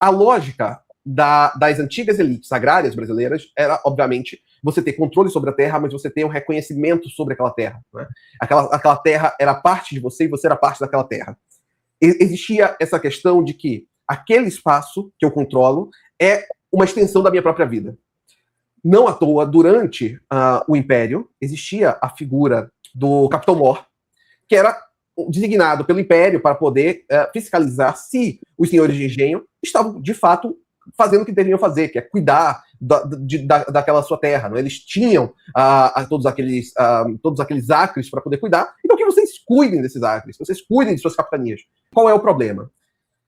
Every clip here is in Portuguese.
A lógica das antigas elites agrárias brasileiras era, obviamente, você ter controle sobre a terra, mas você ter um reconhecimento sobre aquela terra. Né? Aquela terra era parte de você e você era parte daquela terra. Existia essa questão de que aquele espaço que eu controlo é uma extensão da minha própria vida. Não à toa, durante o Império, existia a figura do Capitão-Mor, que era designado pelo Império para poder fiscalizar se os senhores de engenho estavam, de fato, fazendo o que deveriam fazer, que é cuidar daquela sua terra. Não? Eles tinham todos aqueles acres para poder cuidar, então que vocês cuidem desses acres, que vocês cuidem de suas capitanias. Qual é o problema?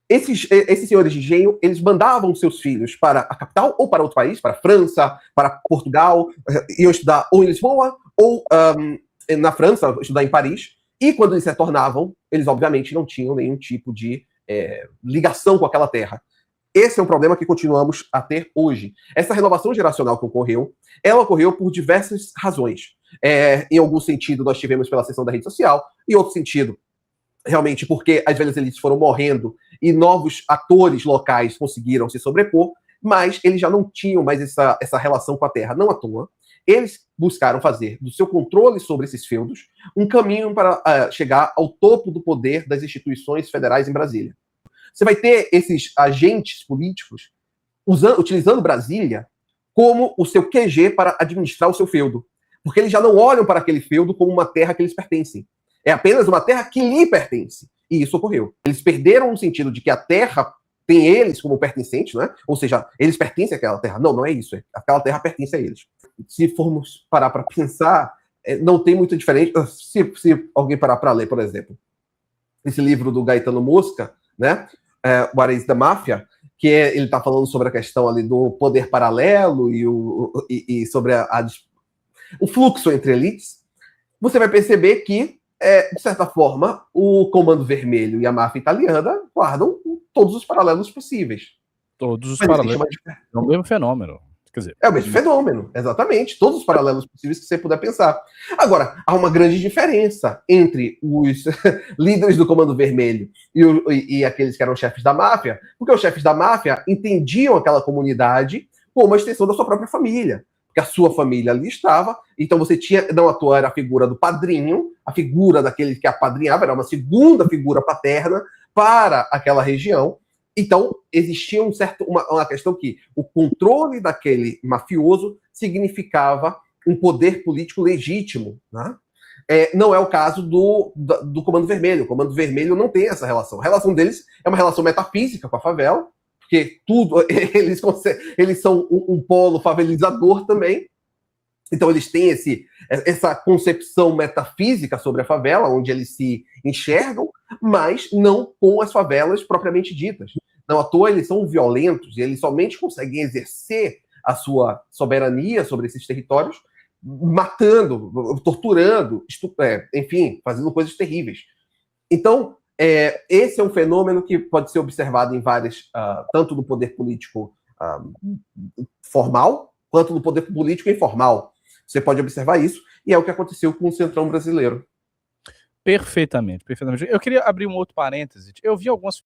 Esses senhores de engenho, eles mandavam seus filhos para a capital ou para outro país, para a França, para Portugal, iam estudar ou em Lisboa ou na França, estudar em Paris, e quando eles retornavam, eles obviamente não tinham nenhum tipo de ligação com aquela terra. Esse é um problema que continuamos a ter hoje. Essa renovação geracional que ocorreu, ela ocorreu por diversas razões. Em algum sentido, nós tivemos pela ascensão da rede social, em outro sentido, realmente porque as velhas elites foram morrendo e novos atores locais conseguiram se sobrepor, mas eles já não tinham mais essa relação com a terra. Não à toa, eles buscaram fazer do seu controle sobre esses feudos um caminho para chegar ao topo do poder das instituições federais em Brasília. Você vai ter esses agentes políticos utilizando Brasília como o seu QG para administrar o seu feudo, porque eles já não olham para aquele feudo como uma terra que eles pertencem. É apenas uma terra que lhe pertence. E isso ocorreu. Eles perderam no sentido de que a terra tem eles como pertencentes, né? Ou seja, eles pertencem àquela terra. Não, não é isso. Aquela terra pertence a eles. Se formos parar para pensar, não tem muito diferente. Se alguém parar para ler, por exemplo, esse livro do Gaetano Mosca, né? What is the Mafia? Que ele está falando sobre a questão ali do poder paralelo e sobre o fluxo entre elites. Você vai perceber que de certa forma, o Comando Vermelho e a máfia italiana guardam todos os paralelos possíveis. Todos os paralelos. É o mesmo fenômeno. Quer dizer, é o mesmo fenômeno, exatamente. Todos os paralelos possíveis que você puder pensar. Agora, há uma grande diferença entre os líderes do Comando Vermelho e aqueles que eram chefes da máfia, porque os chefes da máfia entendiam aquela comunidade como uma extensão da sua própria família. Porque a sua família ali estava, então você tinha, não à toa, era a figura do padrinho, a figura daquele que apadrinhava, era uma segunda figura paterna para aquela região. Então, existia uma questão que o controle daquele mafioso significava um poder político legítimo. Né? Não é o caso do Comando Vermelho. O Comando Vermelho não tem essa relação. A relação deles é uma relação metafísica com a favela, porque eles são um polo favelizador também. Então eles têm essa concepção metafísica sobre a favela, onde eles se enxergam, mas não com as favelas propriamente ditas. Não à toa eles são violentos e eles somente conseguem exercer a sua soberania sobre esses territórios matando, torturando, enfim, fazendo coisas terríveis. Então, esse é um fenômeno que pode ser observado em várias, tanto no poder político formal, quanto no poder político informal. Você pode observar isso, e é o que aconteceu com o Centrão brasileiro. Perfeitamente, perfeitamente. Eu queria abrir um outro parêntese. Eu vi algumas